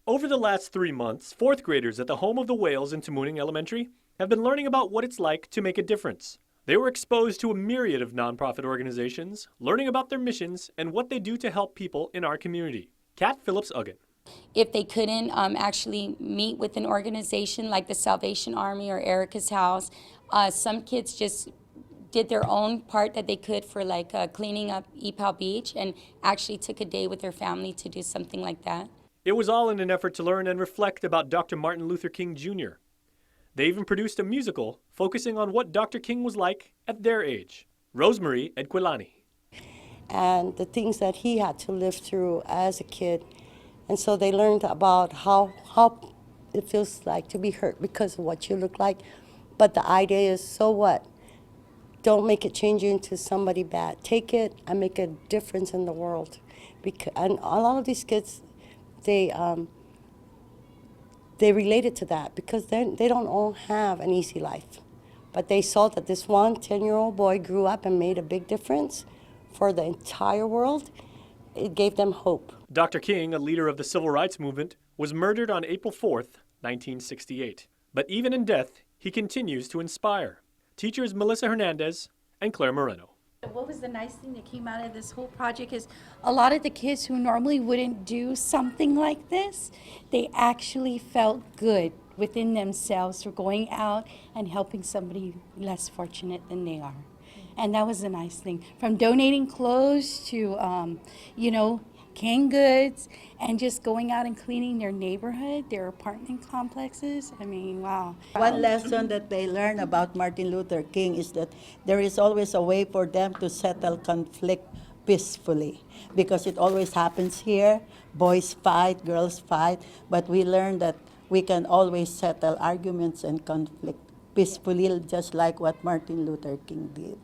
Over the last 3 months, fourth graders at the home of the whales in Tamuning Elementary have been learning about what it's like to make a difference. They were exposed to a myriad of nonprofit organizations, learning about their missions and what they do to help people in our community. Kat Phillips-Uggan. If they couldn't actually meet with an organization like the Salvation Army or Erica's House, some kids just did their own part that they could for like cleaning up EPAL Beach and actually took a day with their family to do something like that. It was all in an effort to learn and reflect about Dr. Martin Luther King Jr. They even produced a musical focusing on what Dr. King was like at their age. Rosemary Edquilani. And the things that he had to live through as a kid. And so they learned about how it feels like to be hurt because of what you look like. But the idea is, so what? Don't make it change you into somebody bad. Take it and make a difference in the world. And a lot of these kids, they related to that because they don't all have an easy life. But they saw that this one 10-year-old boy grew up and made a big difference for the entire world. It gave them hope. Dr. King, a leader of the civil rights movement, was murdered on April 4th, 1968. But even in death, he continues to inspire. Teachers Melissa Hernandez and Claire Moreno. What was the nice thing that came out of this whole project is a lot of the kids who normally wouldn't do something like this, they actually felt good within themselves for going out and helping somebody less fortunate than they are. And that was a nice thing. From donating clothes to, canned goods, and just going out and cleaning their neighborhood, their apartment complexes. I mean, wow. One lesson that they learn about Martin Luther King is that there is always a way for them to settle conflict peacefully, because it always happens here. Boys fight, girls fight, but we learn that we can always settle arguments and conflict peacefully, just like what Martin Luther King did.